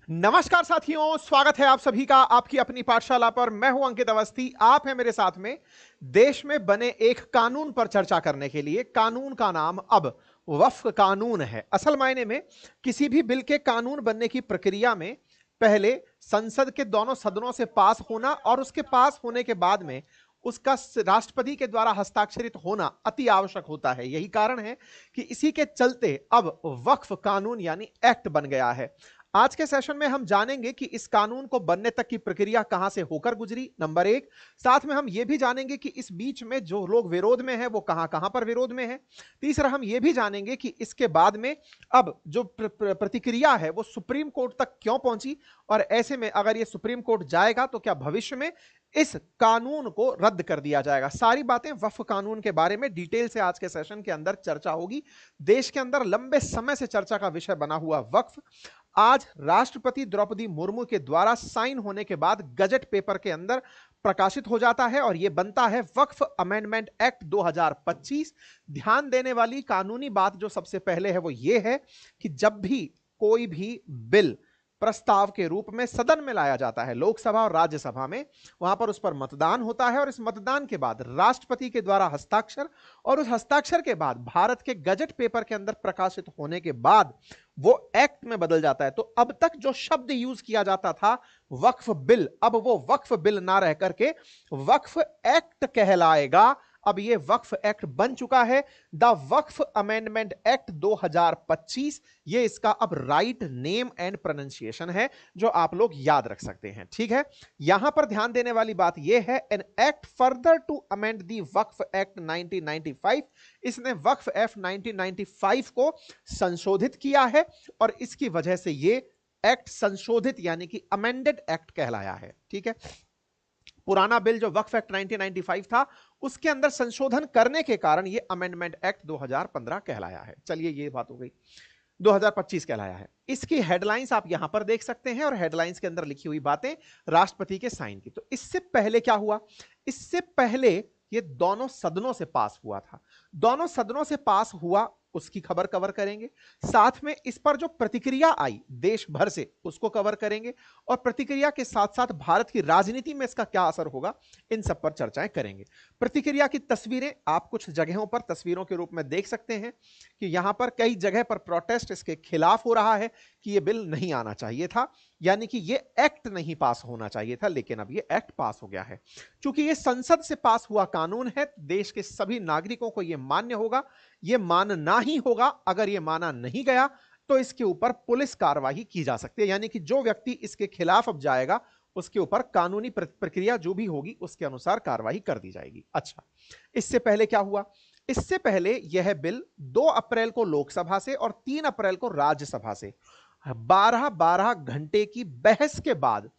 नमस्कार साथियों, स्वागत है आप सभी का आपकी अपनी पाठशाला पर। मैं हूं अंकित अवस्थी। आप हैं मेरे साथ में देश में बने एक कानून पर चर्चा करने के लिए। कानून का नाम अब वक्फ कानून है। असल मायने में किसी भी बिल के कानून बनने की प्रक्रिया में पहले संसद के दोनों सदनों से पास होना और उसके पास होने के बाद में उसका राष्ट्रपति के द्वारा हस्ताक्षरित होना अति आवश्यक होता है। यही कारण है कि इसी के चलते अब वक्फ कानून यानी एक्ट बन गया है। आज के सेशन में हम जानेंगे कि इस कानून को बनने तक की प्रक्रिया कहां से होकर गुजरी, नंबर एक। साथ में हम यह भी जानेंगे कि इस बीच में जो लोग विरोध में हैं वो कहां कहां पर विरोध में है। तीसरा, हम यह भी जानेंगे कि इसके बाद में अब जो प्रतिक्रिया है वो सुप्रीम कोर्ट तक क्यों पहुंची, और ऐसे में अगर ये सुप्रीम कोर्ट जाएगा तो क्या भविष्य में इस कानून को रद्द कर दिया जाएगा। सारी बातें वक्फ कानून के बारे में डिटेल से आज के सेशन के अंदर चर्चा होगी। देश के अंदर लंबे समय से चर्चा का विषय बना हुआ वक्फ आज राष्ट्रपति द्रौपदी मुर्मू के द्वारा साइन होने के बाद गजट पेपर के अंदर प्रकाशित हो जाता है और यह बनता है वक्फ अमेंडमेंट एक्ट 2025। ध्यान देने वाली कानूनी बात जो सबसे पहले है वो यह है कि जब भी कोई भी बिल प्रस्ताव के रूप में सदन में लाया जाता है, लोकसभा और राज्यसभा में, वहां पर उस पर मतदान होता है और इस मतदान के बाद राष्ट्रपति के द्वारा हस्ताक्षर और उस हस्ताक्षर के बाद भारत के गजट पेपर के अंदर प्रकाशित होने के बाद वो एक्ट में बदल जाता है। तो अब तक जो शब्द यूज किया जाता था वक्फ बिल, अब वो वक्फ बिल ना रह करके वक्फ एक्ट कहलाएगा। अब ये वक्फ एक्ट बन चुका है, द वक्फ अमेंडमेंट एक्ट 2025। ये इसका अब राइट नेम एंड प्रोनाउंसिएशन है जो आप लोग याद रख सकते हैं। ठीक है, यहां पर ध्यान देने वाली बात यह है, an act further to amend the Waqf act 1995। इसने वक्फ एक्ट 1995 को संशोधित किया है और इसकी वजह से ये एक्ट संशोधित यानी कि अमेंडेड एक्ट कहलाया है। ठीक है, पुराना बिल जो वक्फ एक्ट 1995 था उसके अंदर संशोधन करने के कारण यह अमेंडमेंट एक्ट 2015 कहलाया है। चलिए, ये बात हो गई। 2025 कहलाया है। इसकी हेडलाइंस आप यहां पर देख सकते हैं और हेडलाइंस के अंदर लिखी हुई बातें राष्ट्रपति के साइन की। तो इससे पहले क्या हुआ, इससे पहले ये दोनों सदनों से पास हुआ था। दोनों सदनों से पास हुआ उसकी खबर कवर करेंगे, साथ में इस पर जो प्रतिक्रिया आई देश भर से उसको कवर करेंगे और प्रतिक्रिया के साथ साथ भारत की राजनीति में इसका क्या असर होगा इन सब पर चर्चाएं करेंगे। प्रतिक्रिया की तस्वीरें आप कुछ जगहों पर तस्वीरों के रूप में देख सकते हैं कि यहां पर कई जगह पर प्रोटेस्ट इसके खिलाफ हो रहा है कि यह बिल नहीं आना चाहिए था, यानी कि यह एक्ट नहीं पास होना चाहिए था, लेकिन अब यह एक्ट पास हो गया है। चूंकि यह संसद से पास हुआ कानून है, देश के सभी नागरिकों को यह मान्य होगा, यह मानना ही होगा। अगर यह माना नहीं गया तो इसके ऊपर पुलिस कार्रवाई की जा सकती है, यानी कि जो व्यक्ति इसके खिलाफ अब जाएगा उसके ऊपर कानूनी प्रक्रिया जो भी होगी उसके अनुसार कार्रवाई कर दी जाएगी। अच्छा, इससे पहले क्या हुआ, इससे पहले यह बिल 2 अप्रैल को लोकसभा से और 3 अप्रैल को राज्यसभा से 12-12 घंटे की बहस के बाद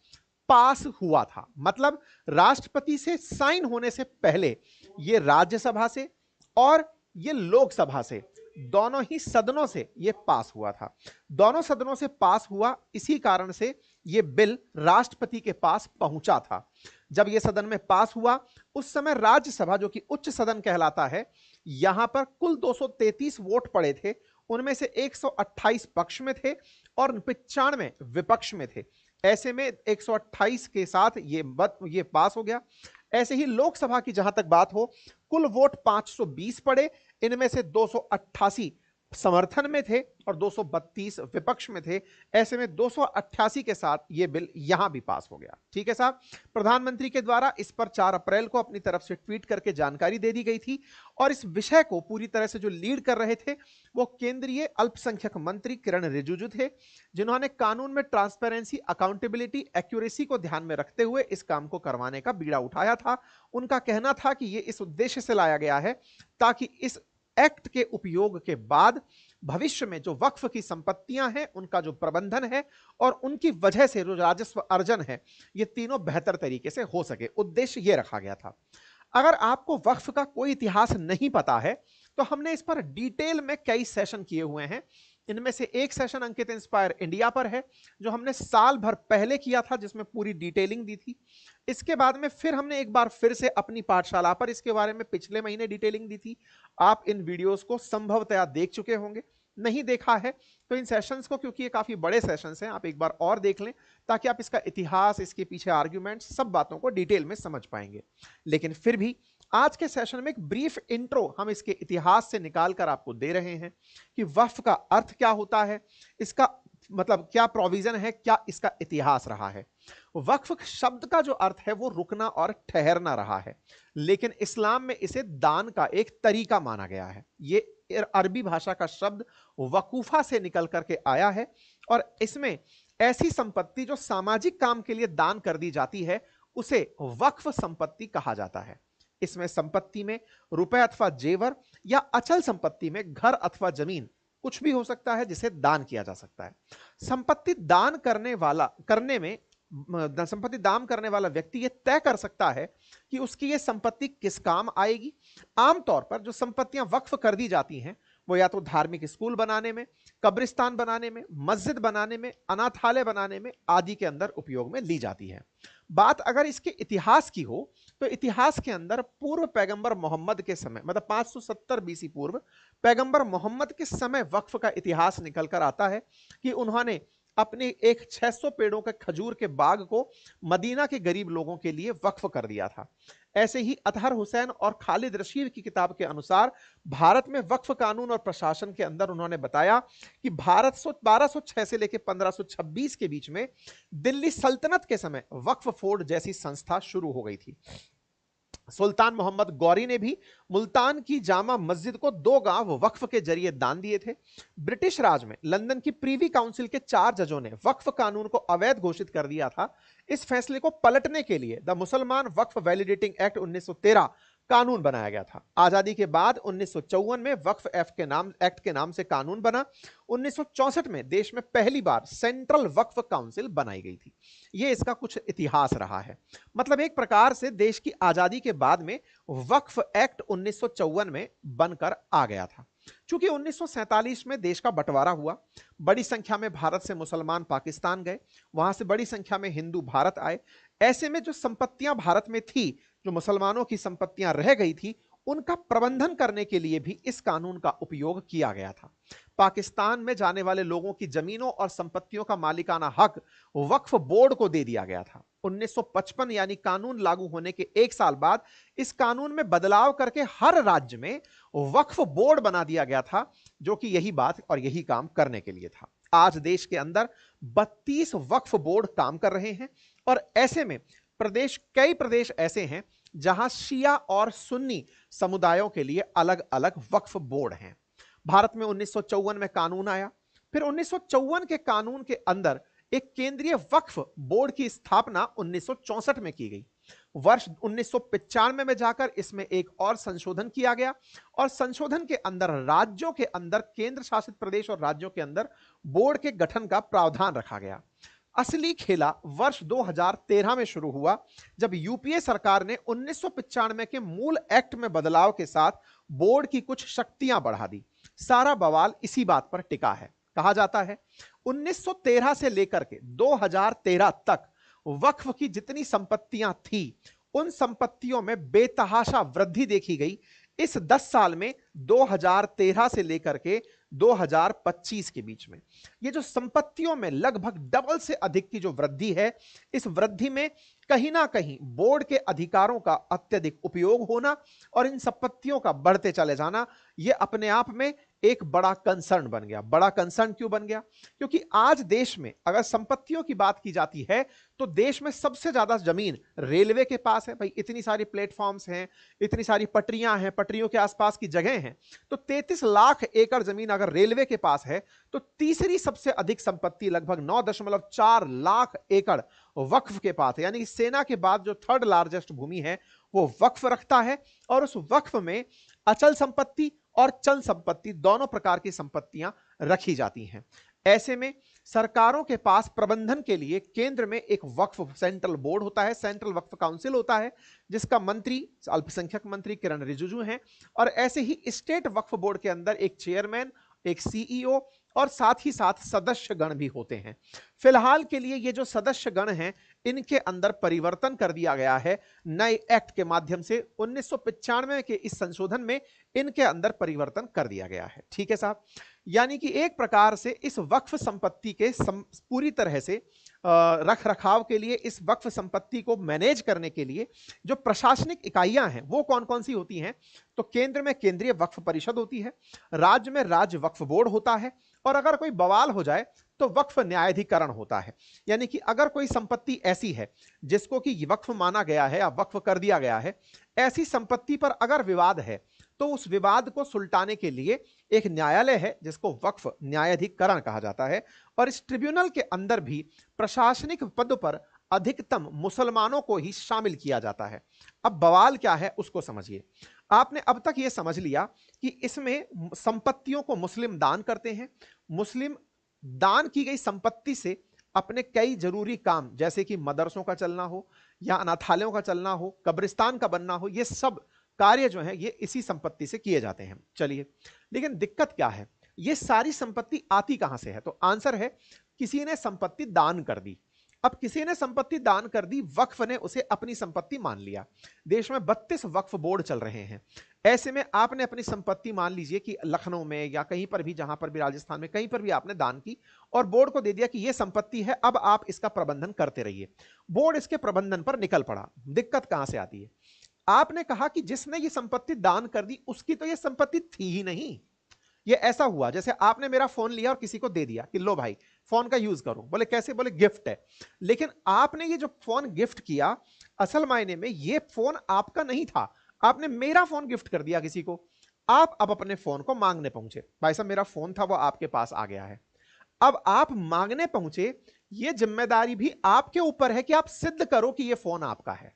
पास हुआ था। मतलब राष्ट्रपति से साइन होने से पहले यह राज्यसभा से और यह लोकसभा से, दोनों ही सदनों से यह पास हुआ था। दोनों सदनों से पास हुआ, इसी कारण से यह बिल राष्ट्रपति के पास पहुंचा था। जब यह सदन में पास हुआ उस समय राज्यसभा जो कि उच्च सदन कहलाता है, यहां पर कुल 233 वोट पड़े थे, उनमें से 128 पक्ष में थे और 95 विपक्ष में थे। ऐसे में 128 के साथ ये पास हो गया। ऐसे ही लोकसभा की जहां तक बात हो, कुल वोट 520 पड़े, इनमें से 288 समर्थन में थे और 232 विपक्ष में थे। ऐसे में 288 के साथ यह बिल यहां भी पास हो गया। ठीक है साहब, प्रधानमंत्री के द्वारा इस पर 4 अप्रैल को अपनी तरफ से ट्वीट करके जानकारी दे दी गई थी और इस विषय को पूरी तरह से जो लीड कर रहे थे वो केंद्रीय अल्पसंख्यक मंत्री किरण रिजिजू थे, जिन्होंने कानून में ट्रांसपेरेंसी, अकाउंटेबिलिटी, एक्यूरेसी को ध्यान में रखते हुए इस काम को करवाने का बीड़ा उठाया था। उनका कहना था कि यह इस उद्देश्य से लाया गया है ताकि इस एक्ट के उपयोग के बाद भविष्य में जो वक्फ की संपत्तियां हैं उनका जो प्रबंधन है और उनकी वजह से जो राजस्व अर्जन है ये तीनों बेहतर तरीके से हो सके, उद्देश्य ये रखा गया था। अगर आपको वक्फ का कोई इतिहास नहीं पता है तो हमने इस पर डिटेल में कई सेशन किए हुए हैं। इनमें से एक सेशन अंकित इंस्पायर इंडिया पर है जो हमने साल भर पहले किया था, जिसमें पूरी डिटेलिंग दी थी। इसके बाद में फिर हमने एक बार फिर से अपनी पाठशाला पर इसके बारे में पिछले महीने डिटेलिंग दी थी। आप इन वीडियोस को संभवतः देख चुके होंगे। नहीं देखा है तो इन सेशंस को, क्योंकि ये काफी बड़े सेशंस हैं, आप एक बार और देख लें ताकि आप इसका इतिहास, इसके पीछे आर्ग्यूमेंट, सब बातों को डिटेल में समझ पाएंगे। लेकिन फिर भी आज के सेशन में एक ब्रीफ इंट्रो हम इसके इतिहास से निकाल कर आपको दे रहे हैं कि वक्फ का अर्थ क्या होता है, इसका मतलब क्या प्रोविजन है, क्या इसका इतिहास रहा है। वक्फ शब्द का जो अर्थ है वो रुकना और ठहरना रहा है, लेकिन इस्लाम में इसे दान का एक तरीका माना गया है। ये अरबी भाषा का शब्द वकूफा से निकल करके आया है और इसमें ऐसी संपत्ति जो सामाजिक काम के लिए दान कर दी जाती है उसे वक्फ संपत्ति कहा जाता है। इसमें संपत्ति में रुपए अथवा जेवर या अचल संपत्ति में घर अथवा जमीन कुछ भी हो सकता है जिसे दान किया जा सकता है। संपत्ति दान करने वाला व्यक्ति यह तय कर सकता है कि उसकी यह संपत्ति किस काम आएगी। आमतौर पर जो संपत्तियां वक्फ कर दी जाती हैं वो या तो धार्मिक स्कूल बनाने में, कब्रिस्तान बनाने में, मस्जिद बनाने में, अनाथालय बनाने में आदि के अंदर उपयोग में ली जाती है। बात अगर इसके इतिहास की हो तो इतिहास के अंदर पूर्व पैगंबर मोहम्मद के समय, मतलब 570 बीसी पूर्व पैगंबर मोहम्मद के समय वक्फ का इतिहास निकल कर आता है कि उन्होंने अपने एक 600 पेड़ों के खजूर के बाग को मदीना के गरीब लोगों के लिए वक्फ कर दिया था। ऐसे ही अतहर हुसैन और खालिद रशीद की किताब के अनुसार भारत में वक्फ कानून और प्रशासन के अंदर उन्होंने बताया कि भारत 1206 से लेकर 1526 के बीच में दिल्ली सल्तनत के समय वक्फ बोर्ड जैसी संस्था शुरू हो गई थी। सुल्तान मोहम्मद गौरी ने भी मुल्तान की जामा मस्जिद को 2 गांव वक्फ के जरिए दान दिए थे। ब्रिटिश राज में लंदन की प्रीवी काउंसिल के 4 जजों ने वक्फ कानून को अवैध घोषित कर दिया था। इस फैसले को पलटने के लिए द मुसलमान वक्फ वैलिडेटिंग एक्ट 1913 कानून बनाया गया था। आजादी के बाद 1954 में वक्फ एक्ट के नाम से कानून बना। 1964 में देश में पहली बार सेंट्रल वक्फ काउंसिल बनाई गई थी। यह इसका कुछ इतिहास रहा है। मतलब एक प्रकार से देश की आजादी के बाद में वक्फ एक्ट 1954 में बनकर आ गया था। चूंकि 1947 में देश का बंटवारा हुआ, बड़ी संख्या में भारत से मुसलमान पाकिस्तान गए, वहां से बड़ी संख्या में हिंदू भारत आए। ऐसे में जो संपत्तियां भारत में थी, जो मुसलमानों की संपत्तियां रह गई थी, उनका प्रबंधन करने के लिए भी इस कानून का उपयोग किया गया था। पाकिस्तान में जाने वाले लोगों की जमीनों और संपत्तियों का मालिकाना हक वक्फ बोर्ड को दे दिया गया था। 1955 यानी कानून लागू होने के 1 साल बाद इस कानून में बदलाव करके हर राज्य में वक्फ बोर्ड बना दिया गया था, जो कि यही बात और यही काम करने के लिए था। आज देश के अंदर 32 वक्फ बोर्ड काम कर रहे हैं और ऐसे में कई प्रदेश ऐसे हैं जहां शिया और सुन्नी समुदायों के लिए अलग अलग वक्फ बोर्ड हैं। भारत में 1954 में कानून आया। फिर 1954 के कानून के अंदर एक केंद्रीय वक्फ बोर्ड की स्थापना 1964 में की गई। वर्ष 1995 में जाकर इसमें एक और संशोधन किया गया और संशोधन के अंदर राज्यों के अंदर, केंद्र शासित प्रदेश और राज्यों के अंदर बोर्ड के गठन का प्रावधान रखा गया। असली खेला वर्ष 2013 में शुरू हुआ, जब यूपीए सरकार ने 1995 के मूल एक्ट में बदलाव के साथ बोर्ड की कुछ शक्तियां बढ़ा दी। सारा बवाल इसी बात पर टिका है। कहा जाता है 1913 से लेकर के 2013 तक वक्फ की जितनी संपत्तियां थी, उन संपत्तियों में बेतहाशा वृद्धि देखी गई। इस 10 साल में 2013 से लेकर के 2025 के बीच में ये जो संपत्तियों में लगभग डबल से अधिक की जो वृद्धि है, इस वृद्धि में कहीं ना कहीं बोर्ड के अधिकारों का अत्यधिक उपयोग होना और इन संपत्तियों का बढ़ते चले जाना, यह अपने आप में एक बड़ा कंसर्न बन गया। बड़ा कंसर्न क्यों बन गया? क्योंकि आज देश में अगर संपत्तियों की बात की जाती है तो देश में सबसे ज्यादा जमीन रेलवे के पास है। भाई इतनी सारी प्लेटफॉर्म्स हैं, इतनी सारी पटरियां हैं, पटरियों के आसपास की जगह हैं, तो 33 लाख एकड़ जमीन अगर रेलवे के पास है तो तीसरी सबसे अधिक संपत्ति लगभग 9.4 लाख एकड़ वक्फ के पास है। यानी सेना के बाद जो 3rd लार्जेस्ट भूमि है वो वक्फ रखता है और उस वक्फ में अचल संपत्ति और चल संपत्ति दोनों प्रकार की संपत्तियां रखी जाती हैं। ऐसे में सरकारों के पास प्रबंधन के लिए केंद्र में एक वक्फ सेंट्रल बोर्ड होता है, सेंट्रल वक्फ काउंसिल होता है, जिसका मंत्री अल्पसंख्यक मंत्री किरण रिजिजू हैं। और ऐसे ही स्टेट वक्फ बोर्ड के अंदर एक चेयरमैन, एक सीईओ और साथ ही साथ सदस्य गण भी होते हैं। फिलहाल के लिए ये जो सदस्य गण हैं, इनके अंदर परिवर्तन कर दिया गया है नए एक्ट के माध्यम से। 1995 के इस संशोधन में इनके अंदर परिवर्तन कर दिया गया है। ठीक है साहब, यानी कि एक प्रकार से इस वक्फ संपत्ति के पूरी तरह से रख रखाव के लिए, इस वक्फ संपत्ति को मैनेज करने के लिए जो प्रशासनिक इकाइयां हैं वो कौन कौन सी होती हैं? तो केंद्र में केंद्रीय वक्फ परिषद होती है, राज्य में राज्य वक्फ बोर्ड होता है, और अगर कोई बवाल हो जाए तो वक्फ न्यायाधिकरण होता है। यानी कि अगर कोई संपत्ति ऐसी है जिसको कि वक्फ माना गया है या वक्फ कर दिया गया है, ऐसी संपत्ति पर अगर विवाद है तो उस विवाद को सुलटाने के लिए एक न्यायालय है जिसको वक्फ न्यायाधिकरण कहा जाता है। और इस ट्रिब्यूनल के अंदर भी प्रशासनिक पद पर अधिकतम मुसलमानों को ही शामिल किया जाता है। अब बवाल क्या है उसको समझिए। आपने अब तक यह समझ लिया कि इसमें संपत्तियों को मुस्लिम दान करते हैं। मुस्लिम दान की गई संपत्ति से अपने कई जरूरी काम, जैसे कि मदरसों का चलना हो या अनाथालयों का चलना हो, कब्रिस्तान का बनना हो, ये सब कार्य जो है ये इसी संपत्ति से किए जाते हैं। चलिए, लेकिन दिक्कत क्या है, ये सारी संपत्ति आती कहां से है? तो आंसर है, किसी ने संपत्ति दान कर दी। अब किसी ने संपत्ति दान कर दी, वक्फ ने उसे अपनी संपत्ति मान लिया। देश में 32 वक्फ बोर्ड चल रहे हैं। ऐसे में आपने अपनी संपत्ति, मान लीजिए कि लखनऊ में या कहीं पर भी, जहां पर भी, राजस्थान में कहीं पर भी आपने दान की और बोर्ड को दे दिया कि यह संपत्ति है, अब आप इसका प्रबंधन करते रहिए। बोर्ड इसके प्रबंधन पर निकल पड़ा। दिक्कत कहां से आती है? आपने कहा कि जिसने ये संपत्ति दान कर दी उसकी तो ये संपत्ति थी ही नहीं। ये ऐसा हुआ जैसे आपने मेरा फोन लिया और किसी को दे दिया कि लो भाई फोन का यूज करो। बोले कैसे? बोले गिफ्ट है। लेकिन आपने ये जो फोन गिफ्ट किया, असल मायने में ये फोन आपका नहीं था, आपने मेरा फोन गिफ्ट कर दिया किसी को। आप अब अपने फोन को मांगने पहुंचे, भाई साहब मेरा फोन था वो आपके पास आ गया है। अब आप मांगने पहुंचे, ये जिम्मेदारी भी आपके ऊपर है कि आप सिद्ध करो कि ये फोन आपका है।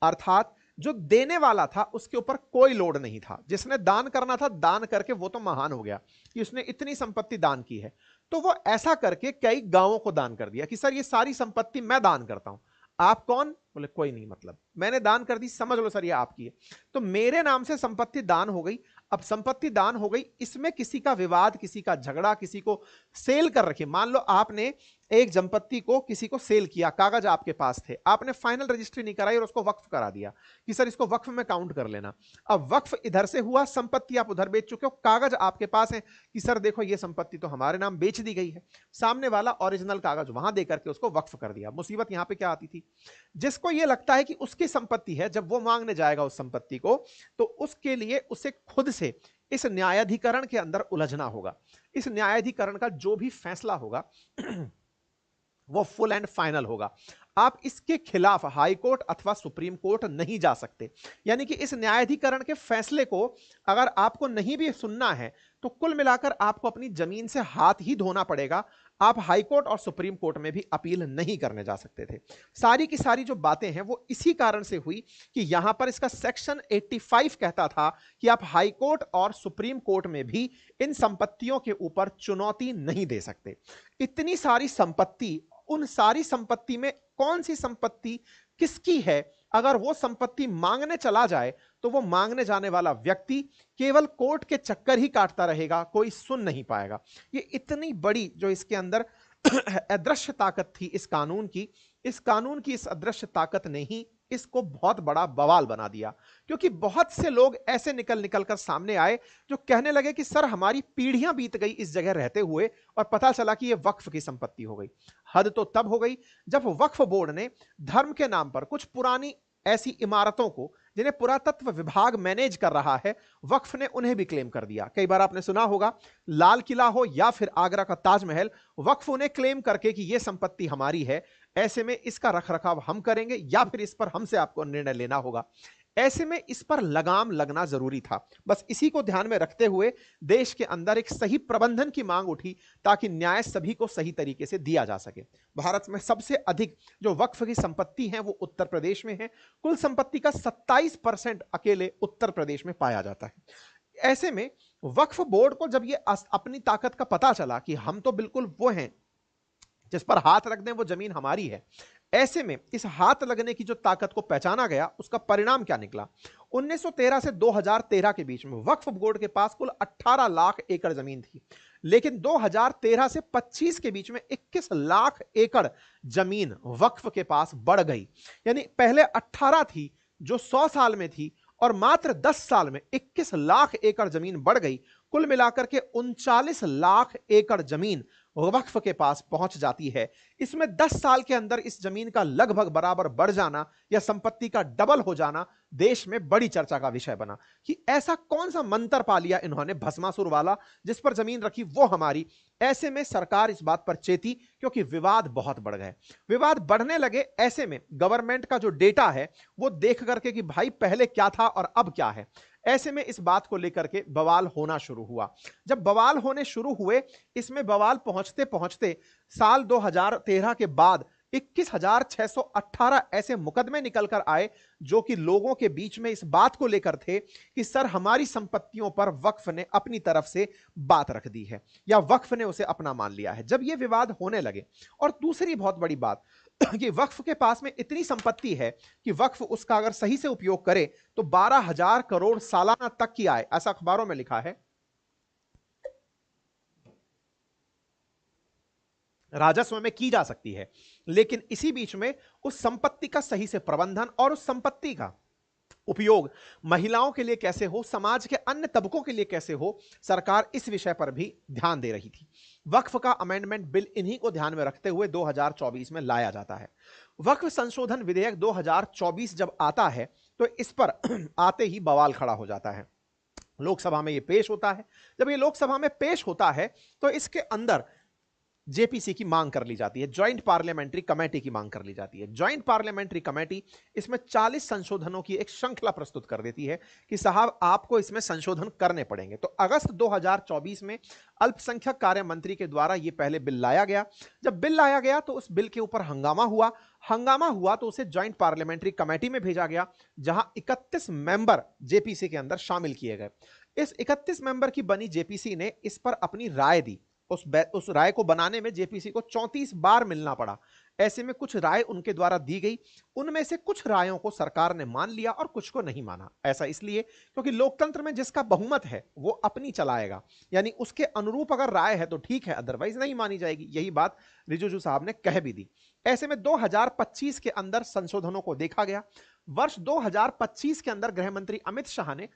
अर्थात जो देने वाला था उसके ऊपर कोई लोड नहीं था। जिसने दान करना था दान करके वो तो महान हो गया कि उसने इतनी संपत्ति दान की है, तो वो ऐसा करके कई गांवों को दान कर दिया कि सर ये सारी संपत्ति मैं दान करता हूं। आप कौन? बोले कोई नहीं, मतलब मैंने दान कर दी, समझ लो सर ये आपकी है। तो मेरे नाम से संपत्ति दान हो गई। अब संपत्ति दान हो गई, इसमें किसी का विवाद, किसी का झगड़ा, किसी को सेल कर रखी। मान लो आपने एक संपत्ति को किसी को सेल किया, कागज आपके पास थे, आपने फाइनल रजिस्ट्री नहीं कराई और उसको वक्फ करा दिया कि सर इसको वक्फ में काउंट कर लेना। अब वक्फ इधर से हुआ, संपत्ति आप उधर बेच चुके हो, कागज आपके पास है कि सर देखो ये संपत्ति तो हमारे नाम बेच दी गई है। सामने वाला ओरिजिनल कागज वहां देकर के उसको वक्फ कर दिया। मुसीबत यहां पे क्या आती थी? जिसको ये लगता है कि उसकी संपत्ति है, जब वो मांगने जाएगा उस संपत्ति को, तो उसके लिए उसे खुद से इस न्यायाधिकरण के अंदर उलझना होगा। इस न्यायाधिकरण का जो भी फैसला होगा वो फुल एंड फाइनल होगा। आप इसके खिलाफ हाई कोर्ट अथवा सुप्रीम कोर्ट नहीं जा सकते। यानी कि इस न्यायाधिकरण के फैसले को अगर आपको नहीं भी सुनना है तो कुल मिलाकर आपको अपनी जमीन से हाथ ही धोना पड़ेगा। आप हाई कोर्ट और सुप्रीम कोर्ट में भी अपील नहीं करने जा सकते थे। सारी की सारी जो बातें हैं वो इसी कारण से हुई कि यहां पर इसका सेक्शन 85 कहता था कि आप हाई कोर्ट और सुप्रीम कोर्ट में भी इन संपत्तियों के ऊपर चुनौती नहीं दे सकते। इतनी सारी संपत्ति, उन सारी संपत्ति में कौन सी संपत्ति किसकी है, अगर वो संपत्ति मांगने चला जाए तो वो मांगने जाने वाला व्यक्ति केवल कोर्ट के चक्कर ही काटता रहेगा, कोई सुन नहीं पाएगा। ये इतनी बड़ी जो इसके अंदर अदृश्य ताकत थी इस कानून की, इस अदृश्य ताकत ने ही इसको बहुत बड़ा बवाल बना दिया। क्योंकि बहुत से लोग ऐसे निकल कर सामने आए जो कहने लगे कि सर हमारी पीढ़ियां बीत गई इस जगह रहते हुए और पता चला कि यह वक्फ की संपत्ति हो गई। हद तो तब हो गई जब वक्फ बोर्ड ने धर्म के नाम पर कुछ पुरानी ऐसी इमारतों को, जिन्हें पुरातत्व विभाग मैनेज कर रहा है, वक्फ ने उन्हें भी क्लेम कर दिया। कई बार आपने सुना होगा, लाल किला हो या फिर आगरा का ताजमहल, वक्फ उन्हें क्लेम करके कि यह संपत्ति हमारी है, ऐसे में इसका रखरखाव हम करेंगे या फिर इस पर हमसे आपको निर्णय लेना होगा। ऐसे में इस पर लगाम लगना जरूरी था। बस इसी को ध्यान में रखते हुए देश के अंदर एक सही प्रबंधन की मांग उठी ताकि न्याय सभी को सही तरीके से दिया जा सके। भारत में सबसे अधिक जो वक्फ की संपत्ति है वो उत्तर प्रदेश में है। कुल संपत्ति का 27% अकेले उत्तर प्रदेश में पाया जाता है। ऐसे में वक्फ बोर्ड को जब ये अपनी ताकत का पता चला कि हम तो बिल्कुल वो हैं जिस पर हाथ रख दें वो जमीन हमारी है, ऐसे में इस हाथ लगने की जो ताकत को पहचाना गया, उसका परिणाम क्या निकला? 1913 से 2013 के बीच में वक्फ बोर्ड के पास कुल 18 लाख एकड़ जमीन थी, लेकिन 2013 से 25 के बीच में 21 लाख एकड़ जमीन वक्फ के पास बढ़ गई। यानी पहले 18 थी जो 100 साल में थी, और मात्र 10 साल में 21 लाख एकड़ जमीन बढ़ गई। कुल मिलाकर के 39 लाख एकड़ जमीन वक्फ के पास पहुंच जाती है। इसमें 10 साल के अंदर इस जमीन का लगभग बराबर बढ़ जाना या संपत्ति का डबल हो जाना देश में बड़ी चर्चा का विषय बना कि ऐसा कौन सा मंत्र पा लिया इन्होंने भस्मासुर वाला, जिस पर जमीन रखी वो हमारी। ऐसे में सरकार इस बात पर चेती, क्योंकि विवाद बहुत बढ़ गए, विवाद बढ़ने लगे। ऐसे में गवर्नमेंट का जो डेटा है वो देख करके कि भाई पहले क्या था और अब क्या है, ऐसे में इस बात को लेकर के बवाल होना शुरू हुआ। जब बवाल होने शुरू हुए, इसमें बवाल पहुंचते पहुंचते साल 2013 के बाद 21,618 ऐसे मुकदमे निकलकर आए जो कि लोगों के बीच में इस बात को लेकर थे कि सर हमारी संपत्तियों पर वक्फ ने अपनी तरफ से बात रख दी है या वक्फ ने उसे अपना मान लिया है। जब ये विवाद होने लगे, और दूसरी बहुत बड़ी बात कि वक्फ के पास में इतनी संपत्ति है कि वक्फ उसका अगर सही से उपयोग करे तो 12,000 करोड़ सालाना तक की आय, ऐसा अखबारों में लिखा है, राजस्व में की जा सकती है। लेकिन इसी बीच में उस संपत्ति का सही से प्रबंधन और उस संपत्ति का उपयोग महिलाओं के लिए कैसे हो, समाज के अन्य तबकों के लिए कैसे हो, सरकार इस विषय पर भी ध्यान दे रही थी। वक्फ का अमेंडमेंट बिल इन्हीं को ध्यान में रखते हुए 2024 में लाया जाता है। वक्फ संशोधन विधेयक 2024 जब आता है तो इस पर आते ही बवाल खड़ा हो जाता है। लोकसभा में यह पेश होता है। जब यह लोकसभा में पेश होता है तो इसके अंदर जेपीसी की मांग कर ली जाती है, ज्वाइंट पार्लियामेंट्री कमेटी की मांग कर ली जाती है। ज्वाइंट पार्लियामेंट्री कमेटी इसमें 40 संशोधनों की एक श्रृंखला प्रस्तुत कर देती है कि साहब आपको इसमें संशोधन करने पड़ेंगे। तो अगस्त 2024 में अल्पसंख्यक कार्य मंत्री के द्वारा यह पहले बिल लाया गया। जब बिल लाया गया तो उस बिल के ऊपर हंगामा हुआ तो उसे ज्वाइंट पार्लियामेंट्री कमेटी में भेजा गया, जहां 31 मेंबर जेपीसी के अंदर शामिल किए गए। इस 31 मेंबर की बनी जेपीसी ने इस पर अपनी राय दी। उस राय को बनाने में जेपीसी को 34 बार मिलना पड़ा। ऐसे में कुछ राय उनके द्वारा दी गई, उनमें से कुछ रायों को सरकार ने मान लिया और कुछ को नहीं माना। ऐसा इसलिए क्योंकि लोकतंत्र में जिसका बहुमत है वो अपनी चलाएगा, यानी उसके अनुरूप अगर राय है तो ठीक है, अदरवाइज नहीं मानी जाएगी। यही बात रिजिजू साहब ने कह भी दी। ऐसे में 2025 के अंदर संशोधनों को देखा गया। वर्ष 2025 के अंदर गृह मंत्री अमित शाह ने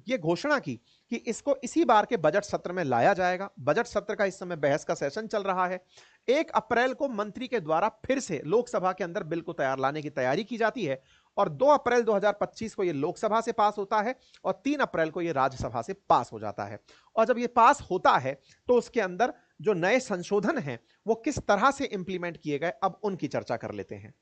यह घोषणा की कि इसको इसी बार के बजट सत्र में लाया जाएगा। बजट सत्र का इस समय बहस का सेशन चल रहा है। 1 अप्रैल को मंत्री के द्वारा फिर से लोकसभा के अंदर बिल को तैयार लाने की तैयारी की जाती है और 2 अप्रैल 2025 को यह लोकसभा से पास होता है और 3 अप्रैल को यह राज्यसभा से पास हो जाता है। और जब यह पास होता है तो उसके अंदर जो नए संशोधन हैं वो किस तरह से इंप्लीमेंट किए गए, अब उनकी चर्चा कर लेते हैं।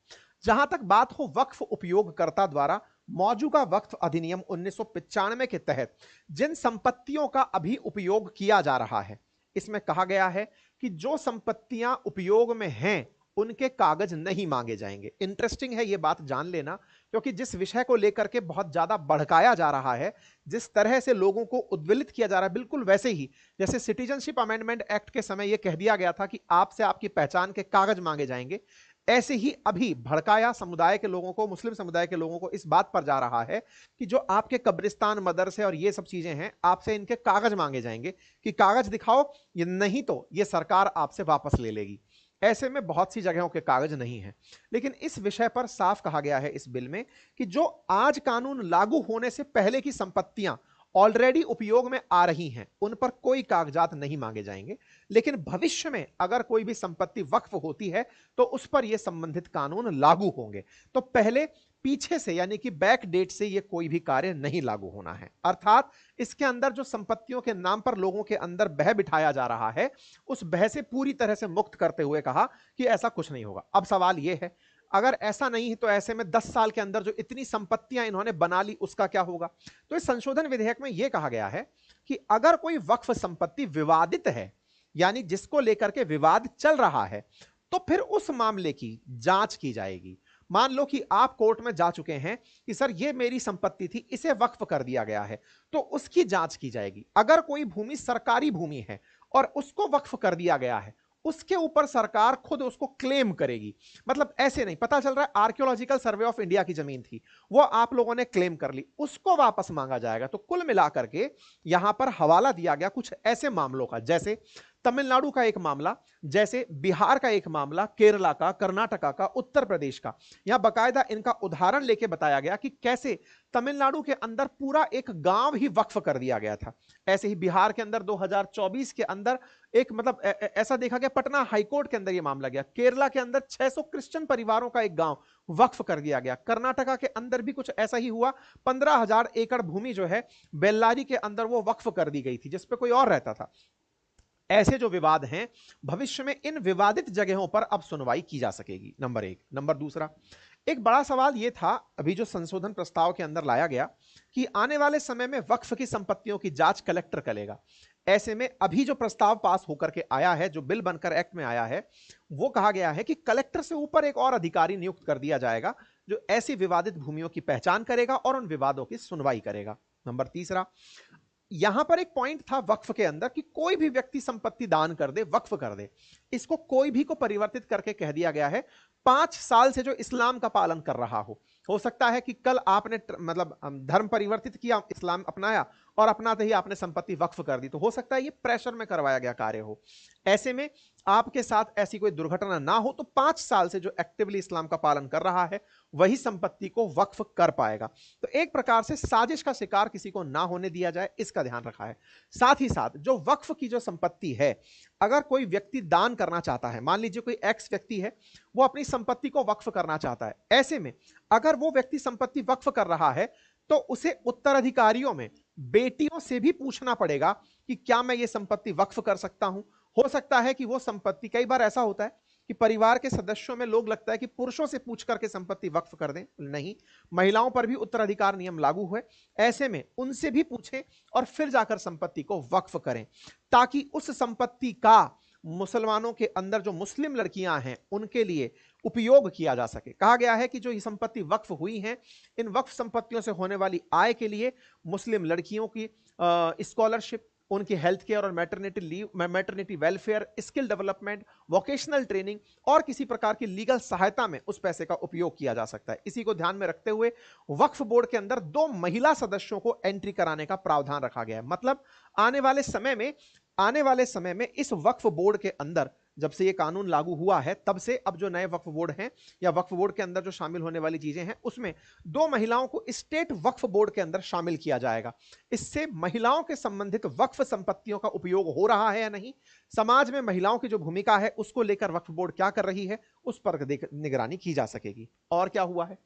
जहां तक बात हो वक्फ उपयोगकर्ता द्वारा, मौजूदा वक्फ अधिनियम 1995 के तहत जिन संपत्तियों का अभी उपयोग किया जा रहा है, इसमें कहा गया है कि जो संपत्तियां उपयोग में हैं उनके कागज नहीं मांगे जाएंगे। इंटरेस्टिंग है ये बात जान लेना, क्योंकि जिस विषय को लेकर के बहुत ज्यादा भड़काया जा रहा है, जिस तरह से लोगों को उद्वेलित किया जा रहा है, बिल्कुल वैसे ही जैसे सिटीजनशिप अमेंडमेंट एक्ट के समय यह कह दिया गया था कि आपसे आपकी पहचान के कागज मांगे जाएंगे, ऐसे ही अभी भड़काया समुदाय के लोगों को, मुस्लिम समुदाय के लोगों को इस बात पर जा रहा है कि जो आपके कब्रिस्तान, मदरसे और ये सब चीजें हैं, आपसे इनके कागज मांगे जाएंगे कि कागज दिखाओ, ये नहीं तो ये सरकार आपसे वापस ले लेगी। ऐसे में बहुत सी जगहों के कागज नहीं है। लेकिन इस विषय पर साफ कहा गया है इस बिल में कि जो आज कानून लागू होने से पहले की संपत्तियां ऑलरेडी उपयोग में आ रही हैं उन पर कोई कागजात नहीं मांगे जाएंगे, लेकिन भविष्य में अगर कोई भी संपत्ति वक्फ होती है तो उस पर यह संबंधित कानून लागू होंगे। तो पहले पीछे से यानी कि बैक डेट से यह कोई भी कार्य नहीं लागू होना है। अर्थात इसके अंदर जो संपत्तियों के नाम पर लोगों के अंदर बह बिठाया जा रहा है, उस बह से पूरी तरह से मुक्त करते हुए कहा कि ऐसा कुछ नहीं होगा। अब सवाल यह है, अगर ऐसा नहीं है तो ऐसे में 10 साल के अंदर जो इतनी संपत्तियां इन्होंने बना ली उसका क्या होगा? तो इस संशोधन विधेयक में यह कहा गया है कि अगर कोई वक्फ संपत्ति विवादित है, यानी जिसको लेकर के विवाद चल रहा है, तो फिर उस मामले की जांच की जाएगी। मान लो कि आप कोर्ट में जा चुके हैं कि सर ये मेरी संपत्ति थी, इसे वक्फ कर दिया गया है, तो उसकी जांच की जाएगी। अगर कोई भूमि सरकारी भूमि है और उसको वक्फ कर दिया गया है उसके ऊपर सरकार खुद उसको क्लेम करेगी। मतलब ऐसे नहीं, पता चल रहा है आर्कियोलॉजिकल सर्वे ऑफ इंडिया की जमीन थी, वो आप लोगों ने क्लेम कर ली, उसको वापस मांगा जाएगा। तो कुल मिलाकर के यहां पर हवाला दिया गया कुछ ऐसे मामलों का, जैसे तमिलनाडु का एक मामला, जैसे बिहार का एक मामला, केरला का, कर्नाटका का, उत्तर प्रदेश का। यहां बकायदा इनका उदाहरण लेके बताया गया कि कैसे तमिलनाडु के अंदर पूरा एक गांव ही वक्फ कर दिया गया था। ऐसे ही बिहार के अंदर 2024 के अंदर एक मतलब ऐसा देखा गया, पटना हाईकोर्ट के अंदर यह मामला गया। केरला के अंदर 600 क्रिश्चियन परिवारों का एक गांव वक्फ कर दिया गया। कर्नाटका के अंदर भी कुछ ऐसा ही हुआ, 15,000 एकड़ भूमि जो है बेल्लारी के अंदर वो वक्फ कर दी गई थी, जिसपे कोई और रहता था। ऐसे जो विवाद हैं, भविष्य में इन विवादित जगहों पर अब सुनवाई की जा सकेगी, नंबर एक। नंबर दूसरा, एक बड़ा सवाल यह था अभी जो संशोधन प्रस्ताव के अंदर लाया गया कि आने वाले समय में वक्फ की संपत्तियों की जांच कलेक्टर करेगा। ऐसे में अभी जो प्रस्ताव पास होकर के आया है, जो बिल बनकर एक्ट में आया है, वो कहा गया है कि कलेक्टर से ऊपर एक और अधिकारी नियुक्त कर दिया जाएगा जो ऐसी विवादित भूमियों की पहचान करेगा और उन विवादों की सुनवाई करेगा। नंबर तीसरा, यहां पर एक पॉइंट था वक्फ के अंदर कि कोई भी व्यक्ति संपत्ति दान कर दे, वक्फ कर दे, इसको कोई भी को परिवर्तित करके कह दिया गया है 5 साल से जो इस्लाम का पालन कर रहा हो सकता है कि कल आपने मतलब धर्म परिवर्तित किया, इस्लाम अपनाया और अपनाते ही आपने संपत्ति वक्फ कर दी, तो हो सकता है ये प्रेशर में करवाया गया कार्य हो। ऐसे में आपके साथ ऐसी कोई दुर्घटना ना हो तो 5 साल से जो एक्टिवली इस्लाम का पालन कर रहा है वही संपत्ति को वक्फ कर पाएगा। तो एक प्रकार से साजिश का शिकार किसी को ना होने दिया जाए, इसका ध्यान रखा है। साथ ही साथ जो वक्फ की जो संपत्ति है, अगर कोई व्यक्ति दान करना चाहता है, मान लीजिए कोई एक्स व्यक्ति है, वो अपनी संपत्ति को वक्फ करना चाहता है, ऐसे में अगर वो व्यक्ति संपत्ति वक्फ कर रहा है तो उसे उत्तराधिकारियों में बेटियों से भी पूछना पड़ेगा कि क्या मैं ये संपत्ति वक्फ कर सकता हूं। हो सकता है कि वो संपत्ति, कई बार ऐसा होता है कि परिवार के सदस्यों में लोग लगता है कि पुरुषों से पूछ करके संपत्ति वक्फ कर दें, नहीं, महिलाओं पर भी उत्तराधिकार नियम लागू हुए। ऐसे में उनसे भी पूछें और फिर जाकर संपत्ति को वक्फ करें, ताकि उस संपत्ति का मुसलमानों के अंदर जो मुस्लिम लड़कियां हैं उनके लिए उपयोग किया जा सके। कहा गया है कि जो ये संपत्ति वक्फ हुई हैं, इन वक्फ संपत्तियों से होने वाली आय के लिए मुस्लिम लड़कियों की स्कॉलरशिप, उनकी हेल्थ केयर और maternity leave, maternity welfare, skill development, vocational training और किसी प्रकार की लीगल सहायता में उस पैसे का उपयोग किया जा सकता है। इसी को ध्यान में रखते हुए वक्फ बोर्ड के अंदर 2 महिला सदस्यों को एंट्री कराने का प्रावधान रखा गया है। मतलब आने वाले समय में इस वक्फ बोर्ड के अंदर, जब से ये कानून लागू हुआ है तब से अब जो नए वक्फ बोर्ड हैं या वक्फ बोर्ड के अंदर जो शामिल होने वाली चीजें हैं, उसमें 2 महिलाओं को स्टेट वक्फ बोर्ड के अंदर शामिल किया जाएगा। इससे महिलाओं के संबंधित वक्फ संपत्तियों का उपयोग हो रहा है या नहीं, समाज में महिलाओं की जो भूमिका है उसको लेकर वक्फ बोर्ड क्या कर रही है, उस पर निगरानी की जा सकेगी। और क्या हुआ है,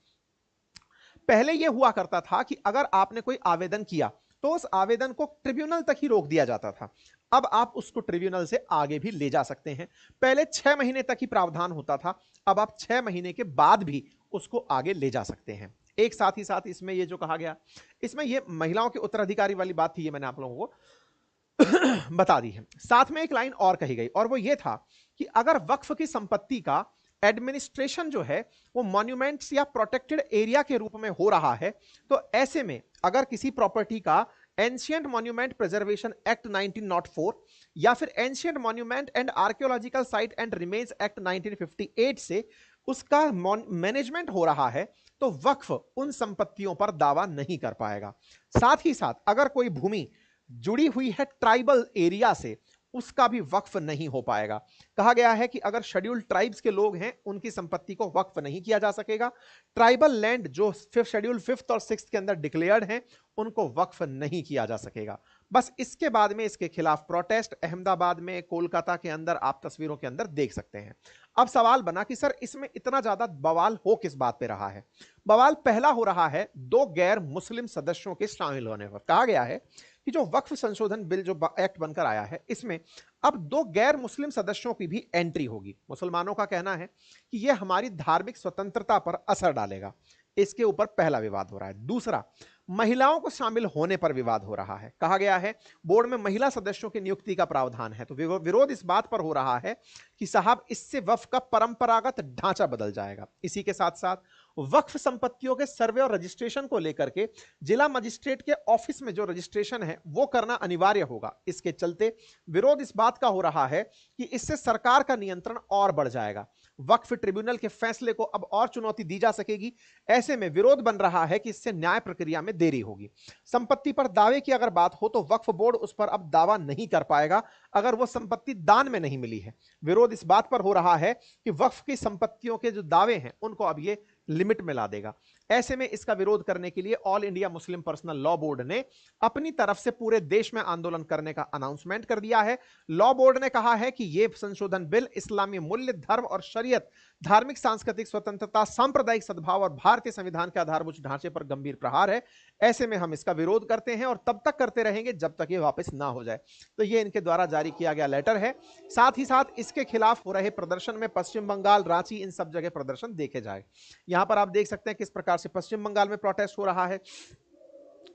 पहले यह हुआ करता था कि अगर आपने कोई आवेदन किया तो उस आवेदन को ट्रिब्यूनल तक ही रोक दिया जाता था। अब आप उसको ट्रिब्यूनल से आगे भी ले जा सकते हैं। पहले 6 महीने तक ही प्रावधान होता था, अब आप 6 महीने के बाद भी उसको आगे ले जा सकते हैं। एक साथ ही साथ इसमें ये जो कहा गया, इसमें ये महिलाओं के उत्तराधिकारी वाली बात थी, ये मैंने आप लोगों को बता दी है। साथ में एक लाइन और कही गई और वो ये था कि अगर वक्फ की संपत्ति का एडमिनिस्ट्रेशन जो है वो मॉन्यूमेंट्स या प्रोटेक्टेड एरिया के रूप में हो रहा है, तो ऐसे में अगर किसी प्रॉपर्टी का एंशिएंट मॉन्यूमेंट प्रिजर्वेशन एक्ट 1904 या फिर ancient monument and archaeological site and remains act 1958 से उसका मैनेजमेंट हो रहा है, तो वक्फ उन संपत्तियों पर दावा नहीं कर पाएगा। साथ ही साथ अगर कोई भूमि जुड़ी हुई है ट्राइबल एरिया से, उसका भी वक्फ नहीं हो पाएगा। कहा गया है कि अगर शेड्यूल्ड ट्राइब्स के लोग हैं, उनकी संपत्ति को वक्फ नहीं किया जा सकेगा। ट्राइबल लैंड जो शेड्यूल 5th और 6th के अंदर डिक्लेयर्ड हैं, उनको वक्फ नहीं किया जा सकेगा। बस इसके बाद में इसके खिलाफ प्रोटेस्ट अहमदाबाद में, कोलकाता के अंदर आप तस्वीरों के अंदर देख सकते हैं। अब सवाल बना कि सर इसमें इतना ज्यादा बवाल हो किस बात पे रहा है। बवाल पहला हो रहा है 2 गैर मुस्लिम सदस्यों के शामिल होने पर। कहा गया है कि जो वक्फ संशोधन बिल जो एक्ट बनकर आया है, इसमें अब 2 गैर मुस्लिम सदस्यों की भी एंट्री होगी। मुसलमानों का कहना है कि यह हमारी धार्मिक स्वतंत्रता पर असर डालेगा, इसके ऊपर पहला विवाद हो रहा है। दूसरा, महिलाओं को शामिल होने पर विवाद हो रहा है। कहा गया है बोर्ड में महिला सदस्यों की नियुक्ति का प्रावधान है, तो विरोध इस बात पर हो रहा है कि साहब इससे वक्फ का परंपरागत ढांचा बदल जाएगा। इसी के साथ साथ वक्फ संपत्तियों के सर्वे और रजिस्ट्रेशन को लेकर के जिला मजिस्ट्रेट के ऑफिस में जो रजिस्ट्रेशन है वो करना अनिवार्य होगा। इसके चलते विरोध इस बात का हो रहा है कि इससे सरकार का नियंत्रण और बढ़ जाएगा, वक्फ ट्रिब्यूनल के फैसले को अब और चुनौती दी जा सकेगी। ऐसे में विरोध बन रहा है कि इससे न्याय प्रक्रिया में देरी होगी। संपत्ति पर दावे की अगर बात हो तो वक्फ बोर्ड उस पर अब दावा नहीं कर पाएगा अगर वो संपत्ति दान में नहीं मिली है। विरोध इस बात पर हो रहा है कि वक्फ की संपत्तियों के जो दावे हैं उनको अब ये लिमिट में ला देगा। ऐसे में इसका विरोध करने के लिए all India Muslim personal law board ने अपनी तरफ से पूरे देश में आंदोलन करने का अनाउंसमेंट कर दिया है। लॉ बोर्ड ने कहा है कि यह संशोधन बिल इस्लामी मूल्य, धर्म और शरीयत, धार्मिक सांस्कृतिक स्वतंत्रता, सांप्रदायिक सद्भाव और भारतीय संविधान के आधारभूत ढांचे पर गंभीर प्रहार है। ऐसे में हम इसका विरोध करते हैं और तब तक करते रहेंगे जब तक ये वापस ना हो जाए। तो ये इनके द्वारा जारी किया गया लेटर है। साथ ही साथ इसके खिलाफ हो रहे प्रदर्शन में पश्चिम बंगाल, रांची, इन सब जगह प्रदर्शन देखे जाए। यहां पर आप देख सकते हैं किस प्रकार से पश्चिम बंगाल में प्रोटेस्ट हो रहा है,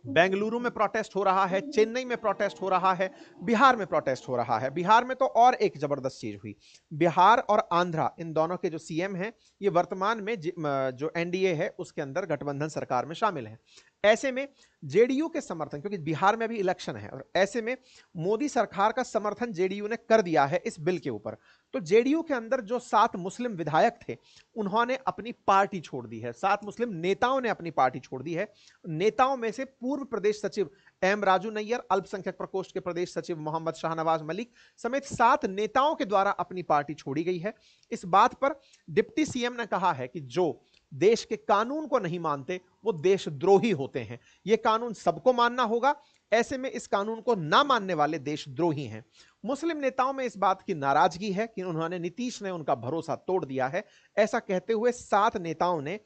बेंगलुरु में प्रोटेस्ट हो रहा है, चेन्नई में प्रोटेस्ट हो रहा है, बिहार में प्रोटेस्ट हो रहा है। बिहार में तो और एक जबरदस्त चीज हुई, बिहार और आंध्रा इन दोनों के जो सीएम हैं ये वर्तमान में जो एनडीए है उसके अंदर गठबंधन सरकार में शामिल हैं। ऐसे में जेडीयू के समर्थन, क्योंकि बिहार में अभी इलेक्शन है और ऐसे में मोदी सरकार का समर्थन जेडीयू ने कर दिया है इस बिल के ऊपर। तो जेडीयू के अंदर जो 7 मुस्लिम विधायक थे उन्होंने अपनी पार्टी छोड़ दी है, 7 मुस्लिम नेताओं ने अपनी पार्टी छोड़ दी है। नेताओं में से पूर्व प्रदेश सचिव एम राजू नैयर, अल्पसंख्यक प्रकोष्ठ के प्रदेश सचिव मोहम्मद शाहनवाज मलिक समेत 7 नेताओं के द्वारा अपनी पार्टी छोड़ी गई है। इस बात पर डिप्टी सीएम ने कहा है कि जो देश के कानून को नहीं मानते वो देशद्रोही होते हैं, ये कानून सबको मानना होगा। ऐसे में इस कानून को ना मानने वाले देशद्रोही हैं। मुस्लिम नेताओं में इस बात की नाराजगी है कि उन्होंने नीतीश ने उनका भरोसा तोड़ दिया है। ऐसा कहते हुए 7 नेताओं ने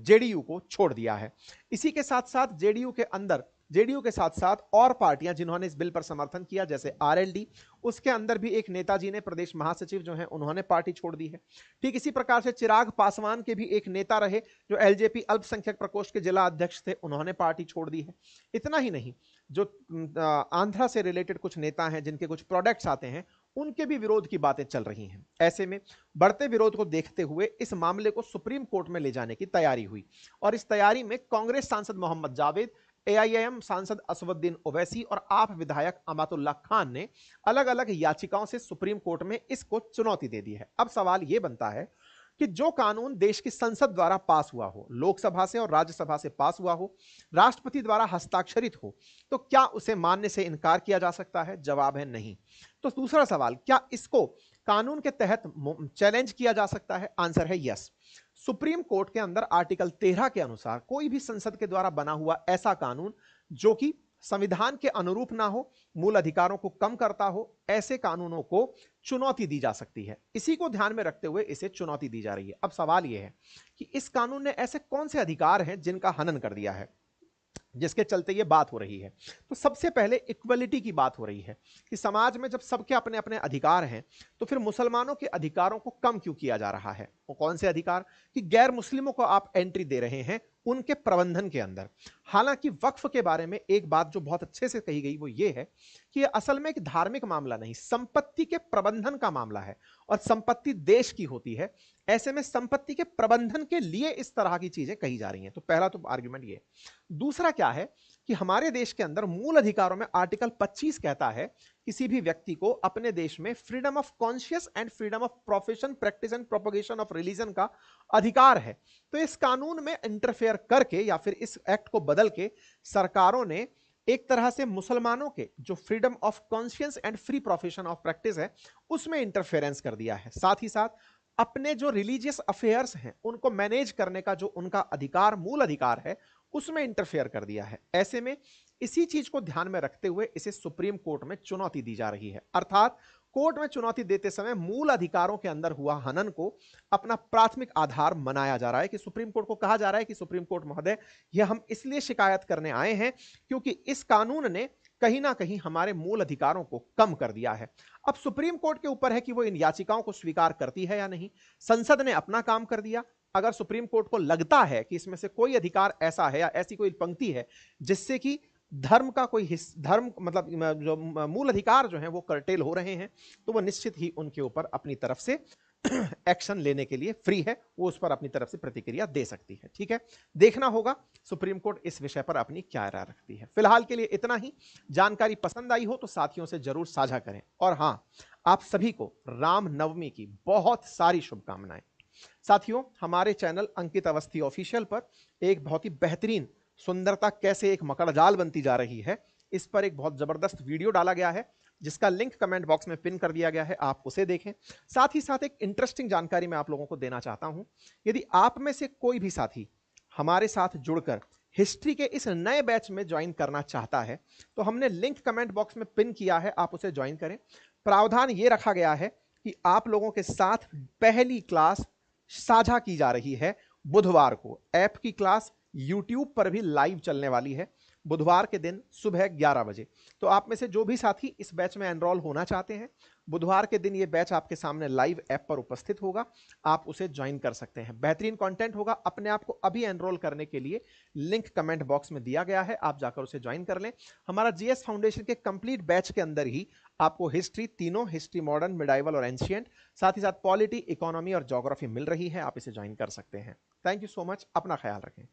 जेडीयू को छोड़ दिया है। इसी के साथ साथ जेडीयू के साथ साथ और पार्टियां जिन्होंने इस बिल पर समर्थन किया, जैसे आरएलडी, उसके अंदर भी एक नेताजी ने, प्रदेश महासचिव जो हैं, उन्होंने पार्टी छोड़ दी है। ठीक इसी प्रकार से चिराग पासवान के भी एक नेता रहे जो एलजेपी अल्पसंख्यक प्रकोष्ठ के जिला अध्यक्ष थे, उन्होंने पार्टी छोड़ दी है। इतना ही नहीं, जो आंध्रा से रिलेटेड कुछ नेता हैं जिनके कुछ प्रोडक्ट्स आते हैं उनके भी विरोध की बातें चल रही हैं। ऐसे में बढ़ते विरोध को देखते हुए इस मामले को सुप्रीम कोर्ट में ले जाने की तैयारी हुई और इस तैयारी में कांग्रेस सांसद मोहम्मद जावेद, एआईएम सांसद असवुद्दीन ओवैसी और आप विधायक अमातुल्लाह खान ने अलग अलग याचिकाओं से सुप्रीम कोर्ट में इसको चुनौती दे दी है। अब सवाल यह बनता है कि जो कानून देश की संसद द्वारा पास हुआ हो, लोकसभा से और राज्यसभा से पास हुआ हो, राष्ट्रपति द्वारा हस्ताक्षरित हो, तो क्या उसे मानने से इनकार किया जा सकता है? जवाब है नहीं। तो दूसरा सवाल, क्या इसको कानून के तहत चैलेंज किया जा सकता है? आंसर है यस। सुप्रीम कोर्ट के अंदर आर्टिकल 13 के अनुसार कोई भी संसद के द्वारा बना हुआ ऐसा कानून जो कि संविधान के अनुरूप ना हो, मूल अधिकारों को कम करता हो, ऐसे कानूनों को चुनौती दी जा सकती है। इसी को ध्यान में रखते हुए इसे चुनौती दी जा रही है। अब सवाल यह है कि इस कानून ने ऐसे कौन से अधिकार हैं जिनका हनन कर दिया है, जिसके चलते ये बात हो रही है। तो सबसे पहले इक्वलिटी की बात हो रही है कि समाज में जब सबके अपने अपने अधिकार हैं तो फिर मुसलमानों के अधिकारों को कम क्यों किया जा रहा है? वो कौन से अधिकार? कि गैर मुस्लिमों को आप एंट्री दे रहे हैं उनके प्रबंधन के अंदर। हालांकि वक्फ के बारे में एक बात जो बहुत अच्छे से कही गई वो ये है कि यह असल में एक धार्मिक मामला नहीं, संपत्ति के प्रबंधन का मामला है और संपत्ति देश की होती है। ऐसे में संपत्ति के प्रबंधन के लिए इस तरह की चीजें कही जा रही हैं। तो पहला तो आर्गुमेंट ये। दूसरा क्या है कि हमारे देश के अंदर मूल अधिकारों में आर्टिकल 25 कहता है किसी भी व्यक्ति को अपने देश में freedom of conscious and freedom of profession, practice and propagation of religion का अधिकार है। तो इस कानून में इंटरफेयर करके या फिर इस एक्ट को बदल के सरकारों ने एक तरह से मुसलमानों के जो freedom of conscious and free profession of practice है उसमें इंटरफेरेंस कर दिया है। साथ ही साथ अपने जो रिलीजियस अफेयर्स हैं उनको मैनेज करने का जो उनका अधिकार, मूल अधिकार है, उसमें इंटरफेयर कर दिया है। ऐसे में इसी चीज को ध्यान में रखते हुए इसे सुप्रीम कोर्ट में चुनौती दी जा रही है। अर्थात कोर्ट में चुनौती देते समय मूल अधिकारों के अंदर हुआ हनन को अपना प्राथमिक आधार मनाया जा रहा है कि सुप्रीम कोर्ट को कहा जा रहा है कि सुप्रीम कोर्ट महोदय, यह हम इसलिए शिकायत करने आए हैं क्योंकि इस कानून ने कहीं ना कहीं हमारे मूल अधिकारों को कम कर दिया है। अब सुप्रीम कोर्ट के ऊपर है कि वो इन याचिकाओं को स्वीकार करती है या नहीं। संसद ने अपना काम कर दिया। अगर सुप्रीम कोर्ट को लगता है कि इसमें से कोई अधिकार ऐसा है या ऐसी कोई पंक्ति है जिससे कि धर्म का कोई धर्म मतलब जो मूल अधिकार जो है वो कर्टेल हो रहे हैं, तो वो निश्चित ही उनके ऊपर अपनी तरफ से एक्शन लेने के लिए फ्री है, वो उस पर अपनी तरफ से प्रतिक्रिया दे सकती है। ठीक है, देखना होगा सुप्रीम कोर्ट इस विषय पर अपनी क्या राय रखती है। फिलहाल के लिए इतना ही। जानकारी पसंद आई हो तो साथियों से जरूर साझा करें। और हां, आप सभी को राम नवमी की बहुत सारी शुभकामनाएं। साथियों, हमारे चैनल अंकित अवस्थी ऑफिशियल पर एक बहुत ही बेहतरीन सुंदरता कैसे एक मकड़जाल बनती जा रही है, इस पर एक बहुत जबरदस्त वीडियो डाला गया है, जिसका लिंक कमेंट बॉक्स में पिन कर दिया गया है, आप उसे देखें। साथ ही साथ एक इंटरेस्टिंग जानकारी मैं आप लोगों को देना चाहता हूं। यदि आप में से कोई भी साथी हमारे साथ जुड़कर हिस्ट्री के इस नए बैच में ज्वाइन करना चाहता है, तो हमने लिंक कमेंट बॉक्स में पिन किया है, आप उसे ज्वाइन करें। प्रावधान यह रखा गया है कि आप लोगों के साथ पहली क्लास साझा की जा रही है बुधवार को। ऐप की क्लास यूट्यूब पर भी लाइव चलने वाली है बुधवार के दिन सुबह 11 बजे। तो आप में से जो भी साथी इस बैच में एनरोल होना चाहते हैं, बुधवार के दिन ये बैच आपके सामने लाइव ऐप पर उपस्थित होगा, आप उसे ज्वाइन कर सकते हैं। बेहतरीन कंटेंट होगा। अपने आप को अभी एनरोल करने के लिए लिंक कमेंट बॉक्स में दिया गया है, आप जाकर उसे ज्वाइन कर लें। हमारा जीएस फाउंडेशन के कंप्लीट बैच के अंदर ही आपको हिस्ट्री तीनों, हिस्ट्री मॉडर्न, मिडाइवल और एंशिएंट, साथ ही साथ पॉलिटी, इकोनॉमी और ज्योग्राफी मिल रही है, आप इसे ज्वाइन कर सकते हैं। थैंक यू सो मच, अपना ख्याल रखें।